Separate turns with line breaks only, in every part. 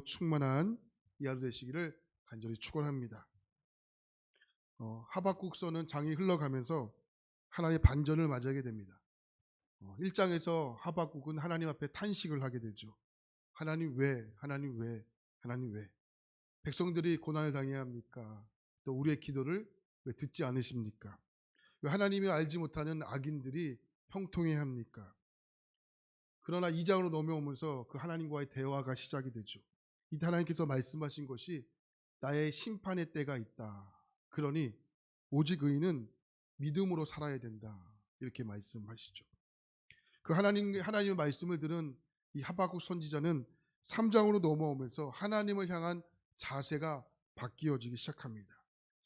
충만한 이 하루 되시기를 간절히 축원합니다. 하박국서는 장이 흘러가면서 하나님의 반전을 맞이하게 됩니다. 1장에서 하박국은 하나님 앞에 탄식을 하게 되죠. 하나님 왜, 하나님 왜, 하나님 왜 백성들이 고난을 당해야 합니까? 또 우리의 기도를 왜 듣지 않으십니까? 왜 하나님이 알지 못하는 악인들이 형통해야 합니까? 그러나 2장으로 넘어오면서 그 하나님과의 대화가 시작이 되죠. 이때 하나님께서 말씀하신 것이 나의 심판의 때가 있다. 그러니 오직 의인은 믿음으로 살아야 된다. 이렇게 말씀하시죠. 그 하나님의 말씀을 들은 이 하박국 선지자는 3장으로 넘어오면서 하나님을 향한 자세가 바뀌어지기 시작합니다.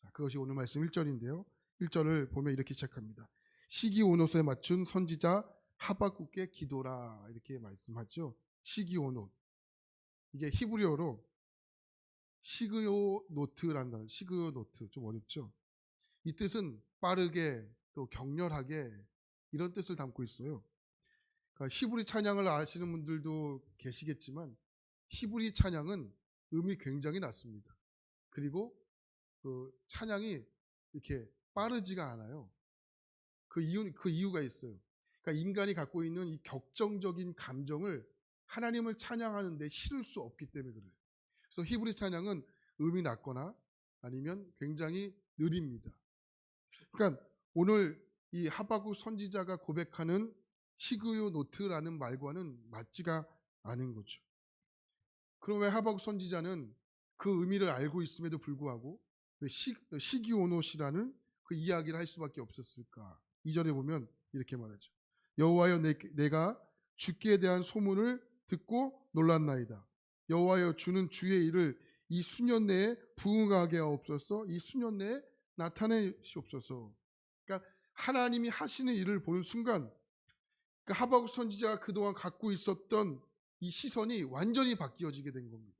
자, 그것이 오늘 말씀 1절인데요. 1절을 보면 이렇게 시작합니다. 시기온옷에 맞춘 선지자 하박국의 기도라 이렇게 말씀하죠. 시기온옷. 이게 히브리어로 시그요노트라는 단어, 시그요노트 좀 어렵죠. 이 뜻은 빠르게 또 격렬하게 이런 뜻을 담고 있어요. 그러니까 히브리 찬양을 아시는 분들도 계시겠지만 히브리 찬양은 음이 굉장히 낮습니다. 그리고 그 찬양이 이렇게 빠르지가 않아요. 그 이유가 있어요. 그러니까 인간이 갖고 있는 이 격정적인 감정을 하나님을 찬양하는데 실을 수 없기 때문에 그래요. 그래서 히브리 찬양은 음이 낮거나 아니면 굉장히 느립니다. 그러니까 오늘 이 하박국 선지자가 고백하는 시그요 노트라는 말과는 맞지가 않은 거죠. 그럼 왜 하박국 선지자는 그 의미를 알고 있음에도 불구하고 왜 시기오노시라는 그 이야기를 할 수밖에 없었을까? 2절에 보면 이렇게 말하죠. 여호와여 내가 주께 대한 소문을 듣고 놀랐나이다. 여호와여 주는 주의 일을 이 수년 내에 부응하게 하옵소서. 이 수년 내에 나타내시옵소서. 그러니까 하나님이 하시는 일을 보는 순간 그러니까 하박국 선지자가 그동안 갖고 있었던 이 시선이 완전히 바뀌어지게 된 겁니다.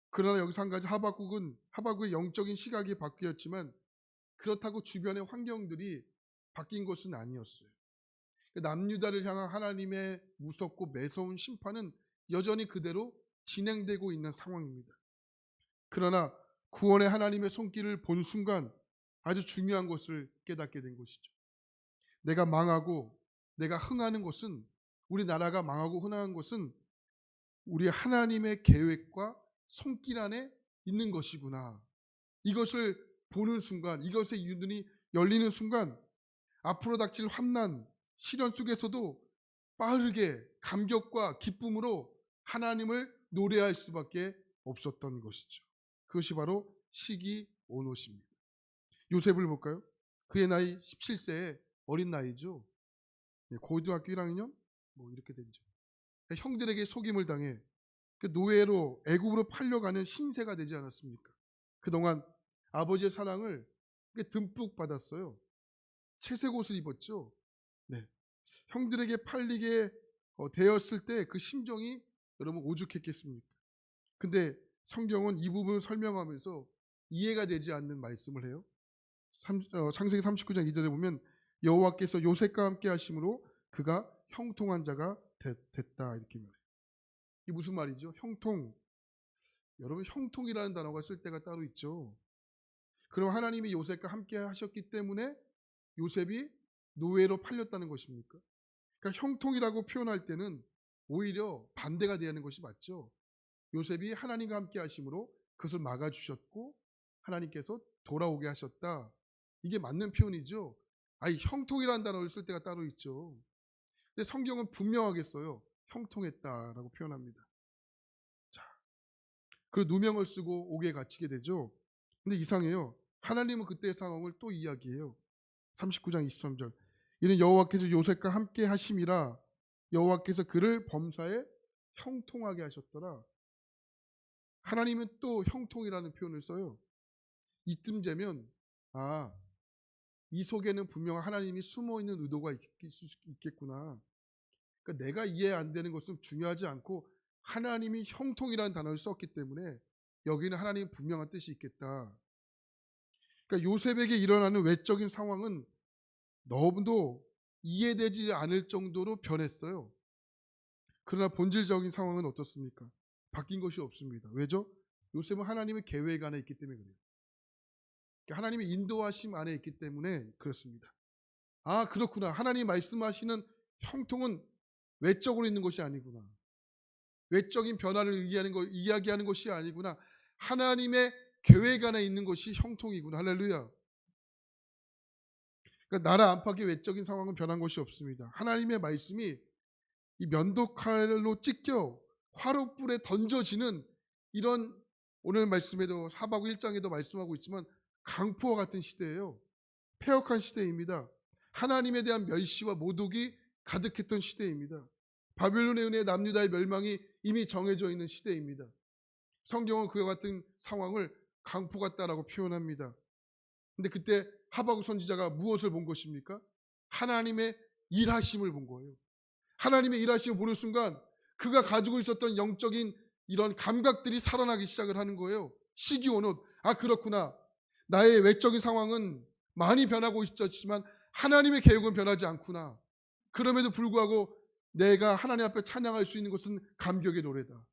그러나 여기서 한 가지 하박국의 영적인 시각이 바뀌었지만 그렇다고 주변의 환경들이 바뀐 것은 아니었어요. 남유다를 향한 하나님의 무섭고 매서운 심판은 여전히 그대로 진행되고 있는 상황입니다. 그러나 구원의 하나님의 손길을 본 순간 아주 중요한 것을 깨닫게 된 것이죠. 내가 망하고 내가 흥하는 것은 우리나라가 망하고 흥하는 것은 우리 하나님의 계획과 손길 안에 있는 것이구나. 이것을 보는 순간, 이것의 눈이 열리는 순간 앞으로 닥칠 환난, 시련 속에서도 빠르게 감격과 기쁨으로 하나님을 노래할 수밖에 없었던 것이죠. 그것이 바로 시기온옷입니다. 요셉을 볼까요? 그의 나이 17세의 어린 나이죠. 고등학교 1학년 뭐 이렇게 되죠. 형들에게 속임을 당해 노예로 애굽으로 팔려가는 신세가 되지 않았습니까? 그동안 아버지의 사랑을 듬뿍 받았어요. 채색 옷을 입었죠. 네. 형들에게 팔리게 되었을 때 그 심정이 여러분 오죽했겠습니까? 근데 성경은 이 부분을 설명하면서 이해가 되지 않는 말씀을 해요. 창세기 39장 2절에 보면 여호와께서 요셉과 함께 하심으로 그가 형통한 자가 됐다 이렇게 말해요. 이게 무슨 말이죠? 형통. 여러분 형통이라는 단어가 쓸 때가 따로 있죠. 그럼 하나님이 요셉과 함께 하셨기 때문에 요셉이 노예로 팔렸다는 것입니까? 그러니까 형통이라고 표현할 때는 오히려 반대가 되는 것이 맞죠. 요셉이 하나님과 함께 하심으로 그것을 막아주셨고 하나님께서 돌아오게 하셨다. 이게 맞는 표현이죠. 형통이라는 단어를 쓸 때가 따로 있죠. 근데 성경은 분명하게 써요. 형통했다라고 표현합니다. 자, 그 누명을 쓰고 옥에 갇히게 되죠. 근데 이상해요. 하나님은 그때의 상황을 또 이야기해요. 39장 23절. 이는 여호와께서 요셉과 함께 하심이라 여호와께서 그를 범사에 형통하게 하셨더라. 하나님은 또 형통이라는 표현을 써요. 이쯤 되면 이 속에는 분명 하나님이 숨어있는 의도가 있겠구나. 그러니까 내가 이해 안 되는 것은 중요하지 않고 하나님이 형통이라는 단어를 썼기 때문에 여기는 하나님의 분명한 뜻이 있겠다. 그러니까 요셉에게 일어나는 외적인 상황은 너무도 이해되지 않을 정도로 변했어요. 그러나 본질적인 상황은 어떻습니까? 바뀐 것이 없습니다. 왜죠? 요셉은 하나님의 계획 안에 있기 때문에 그래요. 하나님의 인도하심 안에 있기 때문에 그렇습니다. 아, 그렇구나. 하나님이 말씀하시는 형통은 외적으로 있는 것이 아니구나. 외적인 변화를 이야기하는 것이 아니구나. 하나님의 계획 안에 있는 것이 형통이구나. 할렐루야. 그러니까 나라 안팎의 외적인 상황은 변한 것이 없습니다. 하나님의 말씀이 이 면도칼로 찢겨 화롯불에 던져지는 이런, 오늘 말씀에도 하박국 1장에도 말씀하고 있지만 강포와 같은 시대예요. 패역한 시대입니다. 하나님에 대한 멸시와 모독이 가득했던 시대입니다. 바벨론의 은혜, 남유다의 멸망이 이미 정해져 있는 시대입니다. 성경은 그와 같은 상황을 강포 같다라고 표현합니다. 근데 그때 하박국 선지자가 무엇을 본 것입니까? 하나님의 일하심을 본 거예요. 하나님의 일하심을 보는 순간 그가 가지고 있었던 영적인 이런 감각들이 살아나기 시작을 하는 거예요. 시기온옷. 아, 그렇구나. 나의 외적인 상황은 많이 변하고 있었지만 하나님의 계획은 변하지 않구나. 그럼에도 불구하고 내가 하나님 앞에 찬양할 수 있는 것은 감격의 노래다.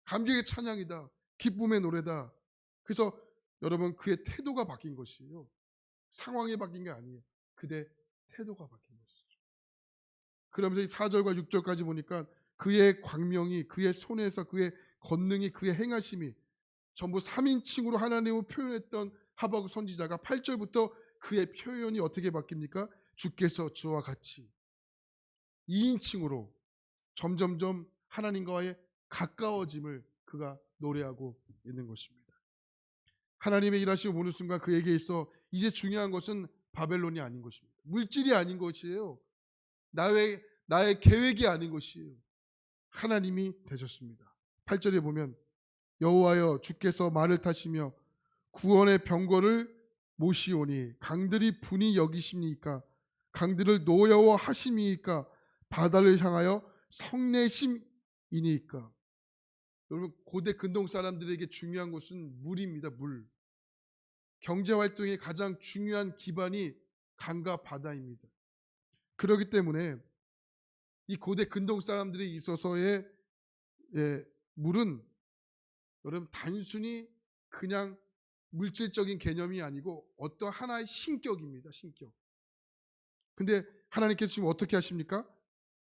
감격의 찬양이다. 기쁨의 노래다. 그래서 여러분, 그의 태도가 바뀐 것이에요. 상황이 바뀐 게 아니에요. 그의 태도가 바뀐 것이죠. 그러면서 이 4절과 6절까지 보니까 그의 광명이, 그의 손에서 그의 권능이, 그의 행하심이 전부 3인칭으로 하나님을 표현했던 하박국 선지자가 8절부터 그의 표현이 어떻게 바뀝니까? 주께서 주와 같이 2인칭으로 점점점 하나님과의 가까워짐을 그가 노래하고 있는 것입니다. 하나님의 일하심을 보는 순간 그에게 있어 이제 중요한 것은 바벨론이 아닌 것입니다. 물질이 아닌 것이에요. 나의 계획이 아닌 것이에요. 하나님이 되셨습니다. 8절에 보면 여호와여 주께서 말을 타시며 구원의 병거를 모시오니 강들이 분이 여기십니까? 강들을 노여워하심이니까? 바다를 향하여 성내심이니까? 여러분, 고대 근동 사람들에게 중요한 것은 물입니다. 물. 경제활동의 가장 중요한 기반이 강과 바다입니다. 그렇기 때문에 이 고대 근동 사람들에 있어서의 물은 여러분 단순히 그냥 물질적인 개념이 아니고 어떤 하나의 신격입니다. 신격. 근데 하나님께서 지금 어떻게 하십니까?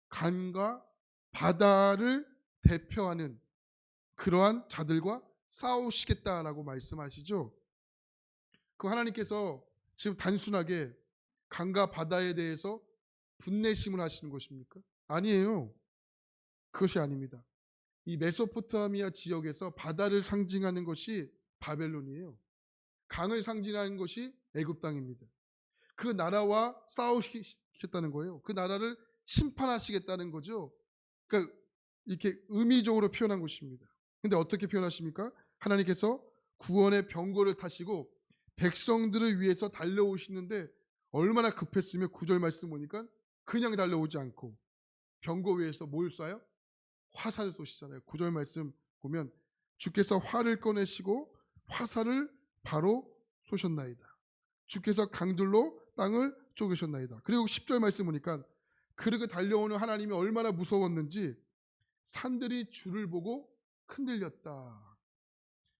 강과 바다를 대표하는 그러한 자들과 싸우시겠다라고 말씀하시죠. 그 하나님께서 지금 단순하게 강과 바다에 대해서 분내심을 하시는 것입니까? 아니에요. 그것이 아닙니다. 이 메소포타미아 지역에서 바다를 상징하는 것이 바벨론이에요. 강을 상징하는 것이 애굽 땅입니다. 그 나라와 싸우시겠다는 거예요. 그 나라를 심판하시겠다는 거죠. 그러니까 이렇게 의미적으로 표현한 것입니다. 근데 어떻게 표현하십니까? 하나님께서 구원의 병거를 타시고 백성들을 위해서 달려오시는데 얼마나 급했으면 9절 말씀 보니까 그냥 달려오지 않고 병거 위에서 뭘 쏴요? 화살을 쏘시잖아요. 9절 말씀 보면 주께서 활을 꺼내시고 화살을 바로 쏘셨나이다. 주께서 강들로 땅을 쪼개셨나이다. 그리고 10절 말씀 보니까 그렇게 달려오는 하나님이 얼마나 무서웠는지 산들이 주를 보고 흔들렸다.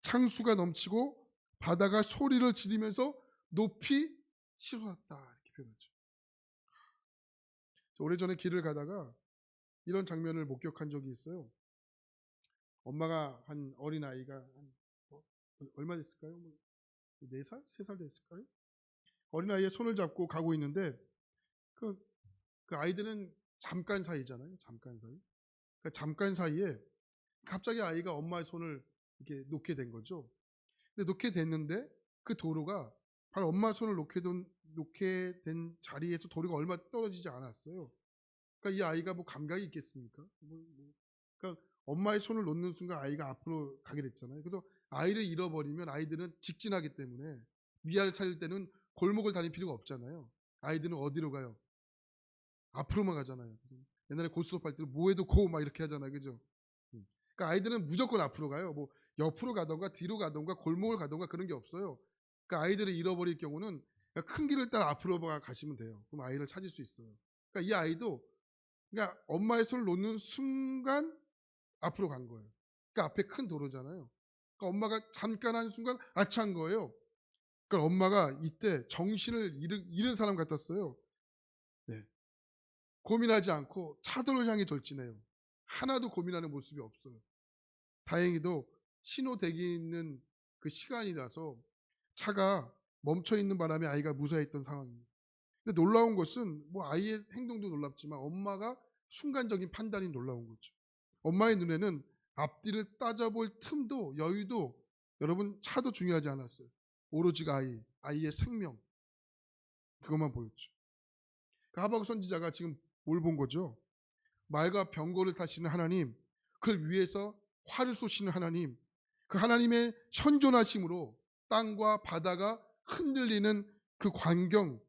창수가 넘치고 바다가 소리를 지르면서 높이 치솟았다. 이렇게 표현하죠. 오래전에 길을 가다가 이런 장면을 목격한 적이 있어요. 엄마가 한 어린아이가 얼마 됐을까요? 4살? 3살 됐을까요? 어린아이의 손을 잡고 가고 있는데 그 아이들은 잠깐 사이잖아요. 잠깐 사이. 그러니까 잠깐 사이에 갑자기 아이가 엄마의 손을 이렇게 놓게 된 거죠. 근데 놓게 됐는데 그 도로가 바로 엄마 손을 놓게 된 자리에서 도로가 얼마 떨어지지 않았어요. 그러니까 이 아이가 뭐 감각이 있겠습니까? 그러니까 엄마의 손을 놓는 순간 아이가 앞으로 가게 됐잖아요. 그래서 아이를 잃어버리면 아이들은 직진하기 때문에 위아를 찾을 때는 골목을 다닐 필요가 없잖아요. 아이들은 어디로 가요? 앞으로만 가잖아요. 옛날에 고스톱 할 때는 뭐해도 고 막 이렇게 하잖아요. 그죠? 그러니까 아이들은 무조건 앞으로 가요. 뭐 옆으로 가던가 뒤로 가던가 골목을 가던가 그런 게 없어요. 그러니까 아이들을 잃어버릴 경우는 큰 길을 따라 앞으로 가시면 돼요. 그럼 아이를 찾을 수 있어요. 그러니까 이 아이도 그러니까 엄마의 손을 놓는 순간 앞으로 간 거예요. 그 앞에 큰 도로잖아요. 그러니까 엄마가 잠깐 한 순간 아차한 거예요. 그러니까 엄마가 이때 정신을 잃은 사람 같았어요. 네. 고민하지 않고 차도를 향해 돌진해요. 하나도 고민하는 모습이 없어요. 다행히도 신호 대기 있는 그 시간이라서 차가 멈춰 있는 바람에 아이가 무사했던 상황이에요. 근데 놀라운 것은 뭐 아이의 행동도 놀랍지만 엄마가 순간적인 판단이 놀라운 거죠. 엄마의 눈에는 앞뒤를 따져볼 틈도 여유도 여러분 차도 중요하지 않았어요. 오로지 아이의 생명 그것만 보였죠. 그 하박국 선지자가 지금 뭘 본 거죠? 말과 병거를 타시는 하나님, 그를 위해서 활을 쏘시는 하나님, 그 하나님의 현존하심으로 땅과 바다가 흔들리는 그 광경,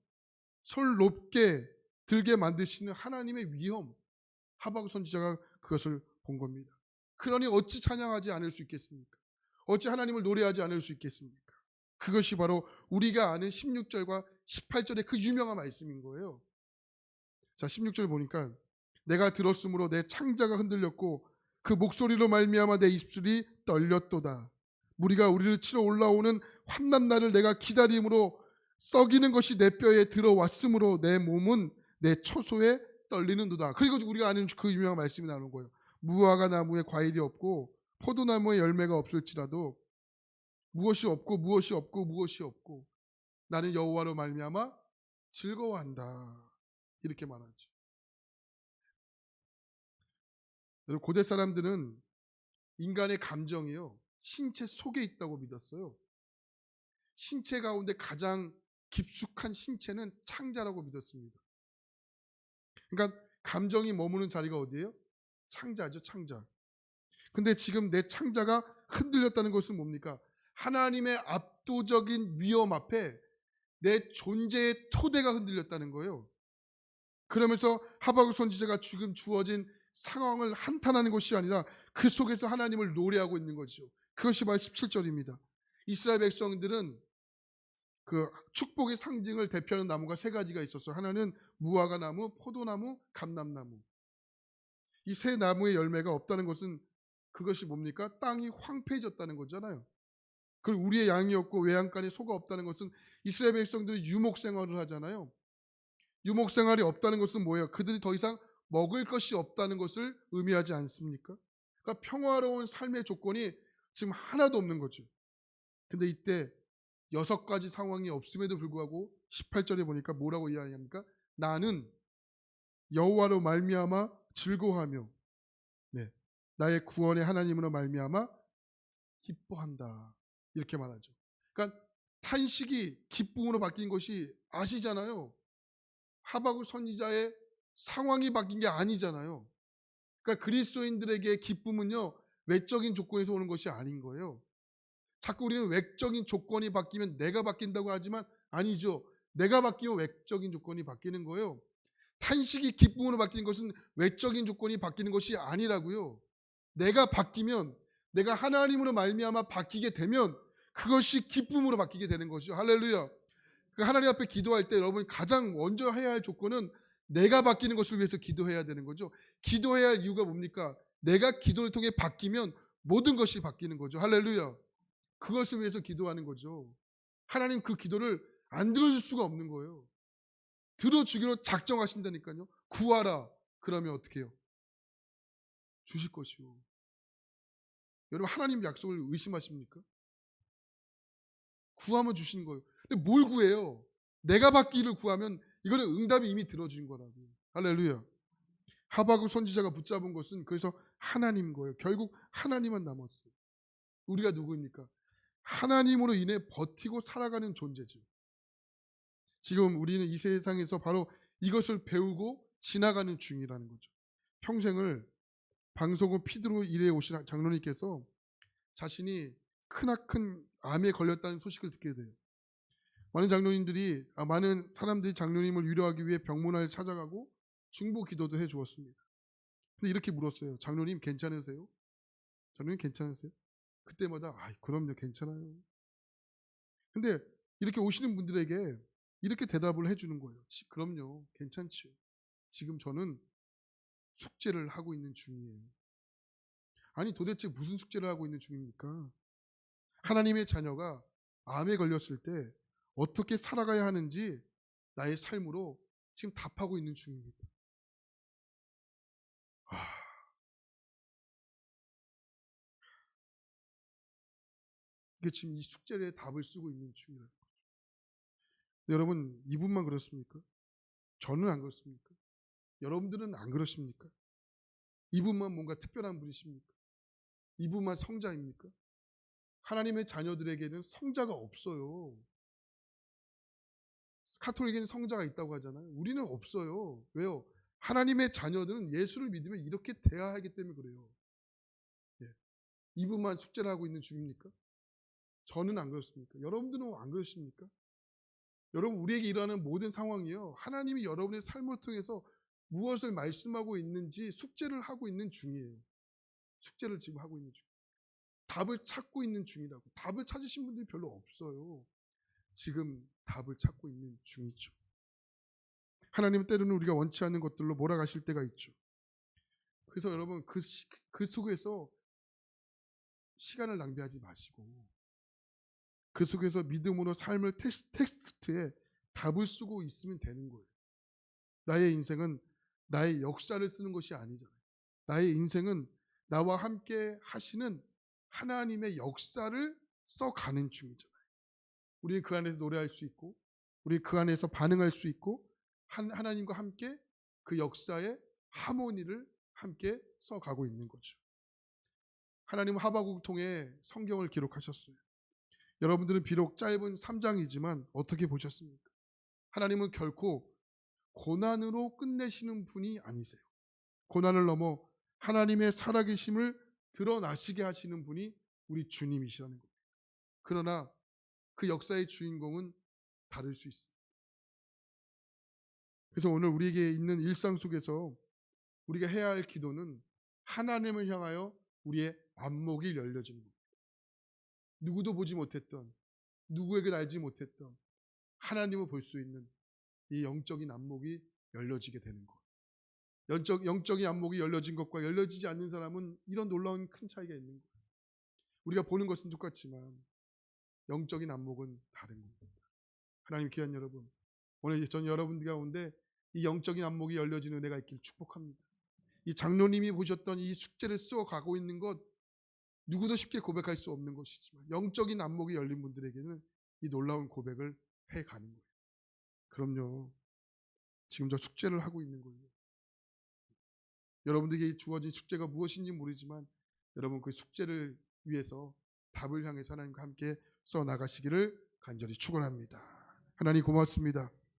솔 높게 들게 만드시는 하나님의 위엄, 하박국 선지자가 그것을 본 겁니다. 그러니 어찌 찬양하지 않을 수 있겠습니까? 어찌 하나님을 노래하지 않을 수 있겠습니까? 그것이 바로 우리가 아는 16절과 18절의 그 유명한 말씀인 거예요. 자, 16절 보니까 내가 들었으므로 내 창자가 흔들렸고 그 목소리로 말미암아 내 입술이 떨렸도다. 무리가 우리를 치러 올라오는 환난 날을 내가 기다림으로 썩이는 것이 내 뼈에 들어왔으므로 내 몸은 내 처소에 떨리는도다. 그리고 우리가 아는 그 유명한 말씀이 나오는 거예요. 무화과 나무에 과일이 없고 포도나무에 열매가 없을지라도 무엇이 없고 나는 여호와로 말미암아 즐거워한다. 이렇게 말하죠. 여러분, 고대 사람들은 인간의 감정이요 신체 속에 있다고 믿었어요. 신체 가운데 가장 깊숙한 신체는 창자라고 믿었습니다. 그러니까 감정이 머무는 자리가 어디예요? 창자죠, 창자. 근데 지금 내 창자가 흔들렸다는 것은 뭡니까? 하나님의 압도적인 위엄 앞에 내 존재의 토대가 흔들렸다는 거예요. 그러면서 하박국 선지자가 지금 주어진 상황을 한탄하는 것이 아니라 그 속에서 하나님을 노래하고 있는 거죠. 그것이 바로 17절입니다. 이스라엘 백성들은 그 축복의 상징을 대표하는 나무가 세 가지가 있었어요. 하나는 무화과 나무, 포도나무, 감람나무. 이 세 나무의 열매가 없다는 것은 그것이 뭡니까? 땅이 황폐해졌다는 거잖아요. 그리고 우리의 양이 없고 외양간에 소가 없다는 것은 이스라엘 백성들이 유목 생활을 하잖아요. 유목 생활이 없다는 것은 뭐예요? 그들이 더 이상 먹을 것이 없다는 것을 의미하지 않습니까? 그러니까 평화로운 삶의 조건이 지금 하나도 없는 거죠. 근데 이때 6가지 상황이 없음에도 불구하고 18절에 보니까 뭐라고 이야기합니까? 나는 여호와로 말미암아 즐거워하며 네, 나의 구원의 하나님으로 말미암아 기뻐한다. 이렇게 말하죠. 그러니까 탄식이 기쁨으로 바뀐 것이 아시잖아요. 하박국 선지자의 상황이 바뀐 게 아니잖아요. 그러니까 그리스도인들에게 기쁨은요 외적인 조건에서 오는 것이 아닌 거예요. 자꾸 우리는 외적인 조건이 바뀌면 내가 바뀐다고 하지만 아니죠. 내가 바뀌면 외적인 조건이 바뀌는 거예요. 탄식이 기쁨으로 바뀌는 것은 외적인 조건이 바뀌는 것이 아니라고요. 내가 바뀌면 내가 하나님으로 말미암아 바뀌게 되면 그것이 기쁨으로 바뀌게 되는 거죠. 할렐루야. 그 하나님 앞에 기도할 때 여러분 가장 먼저 해야 할 조건은 내가 바뀌는 것을 위해서 기도해야 되는 거죠. 기도해야 할 이유가 뭡니까? 내가 기도를 통해 바뀌면 모든 것이 바뀌는 거죠. 할렐루야. 그것을 위해서 기도하는 거죠. 하나님 그 기도를 안 들어줄 수가 없는 거예요. 들어주기로 작정하신다니까요. 구하라. 그러면 어떻게 해요? 주실 것이요. 여러분 하나님 약속을 의심하십니까? 구하면 주시는 거예요. 근데 뭘 구해요? 내가 받기를 구하면 이거는 응답이 이미 들어준 거라고. 할렐루야. 하박국 선지자가 붙잡은 것은 그래서 하나님 거예요. 결국 하나님만 남았어요. 우리가 누구입니까? 하나님으로 인해 버티고 살아가는 존재죠. 지금 우리는 이 세상에서 바로 이것을 배우고 지나가는 중이라는 거죠. 평생을 방송국 피드로 일해 오신 장로님께서 자신이 크나큰 암에 걸렸다는 소식을 듣게 돼요. 많은 사람들이 장로님을 위로하기 위해 병문안에 찾아가고 중보 기도도 해 주었습니다. 근데 이렇게 물었어요. 장로님 괜찮으세요? 장로님 괜찮으세요? 그때마다 그럼요 괜찮아요. 근데 이렇게 오시는 분들에게 이렇게 대답을 해주는 거예요. 그럼요 괜찮지요. 지금 저는 숙제를 하고 있는 중이에요. 아니 도대체 무슨 숙제를 하고 있는 중입니까? 하나님의 자녀가 암에 걸렸을 때 어떻게 살아가야 하는지 나의 삶으로 지금 답하고 있는 중입니다. 아, 이게 지금 이 숙제에 답을 쓰고 있는 중이라는 거죠. 여러분, 이분만 그렇습니까? 저는 안 그렇습니까? 여러분들은 안 그러십니까? 이분만 뭔가 특별한 분이십니까? 이분만 성자입니까? 하나님의 자녀들에게는 성자가 없어요. 카톨릭에는 성자가 있다고 하잖아요. 우리는 없어요. 왜요? 하나님의 자녀들은 예수를 믿으면 이렇게 돼야 하기 때문에 그래요. 예. 이분만 숙제를 하고 있는 중입니까? 저는 안 그렇습니까? 여러분들은 안 그러십니까? 여러분, 우리에게 일어나는 모든 상황이요, 하나님이 여러분의 삶을 통해서 무엇을 말씀하고 있는지 숙제를 하고 있는 중이에요. 숙제를 지금 하고 있는 중. 답을 찾고 있는 중이라고. 답을 찾으신 분들이 별로 없어요. 지금 답을 찾고 있는 중이죠. 하나님은 때로는 우리가 원치 않는 것들로 몰아가실 때가 있죠. 그래서 여러분, 그 속에서 시간을 낭비하지 마시고 그 속에서 믿음으로 삶을 텍스트에 답을 쓰고 있으면 되는 거예요. 나의 인생은 나의 역사를 쓰는 것이 아니잖아요. 나의 인생은 나와 함께 하시는 하나님의 역사를 써가는 중이잖아요. 우리는 그 안에서 노래할 수 있고, 우리 그 안에서 반응할 수 있고, 하나님과 함께 그 역사의 하모니를 함께 써가고 있는 거죠. 하나님은 하박국을 통해 성경을 기록하셨어요. 여러분들은 비록 짧은 3장이지만 어떻게 보셨습니까? 하나님은 결코 고난으로 끝내시는 분이 아니세요. 고난을 넘어 하나님의 살아계심을 드러나시게 하시는 분이 우리 주님이시라는 겁니다. 그러나 그 역사의 주인공은 다를 수 있습니다. 그래서 오늘 우리에게 있는 일상 속에서 우리가 해야 할 기도는 하나님을 향하여 우리의 안목이 열려지는 겁니다. 누구도 보지 못했던, 누구에게 알지 못했던 하나님을 볼 수 있는 이 영적인 안목이 열려지게 되는 것. 영적인 안목이 열려진 것과 열려지지 않는 사람은 이런 놀라운 큰 차이가 있는 거예요. 우리가 보는 것은 똑같지만 영적인 안목은 다른 겁니다. 하나님 귀한 여러분, 오늘 전 여러분 가운데 이 영적인 안목이 열려지는 은혜가 있기를 축복합니다. 이 장로님이 보셨던 이 숙제를 쓰어 가고 있는 것, 누구도 쉽게 고백할 수 없는 것이지만 영적인 안목이 열린 분들에게는 이 놀라운 고백을 해가는 거예요. 그럼요, 지금 저 숙제를 하고 있는 거예요. 여러분들에게 주어진 숙제가 무엇인지 모르지만 여러분 그 숙제를 위해서 답을 향해서 하나님과 함께 써나가시기를 간절히 축원합니다. 하나님 고맙습니다.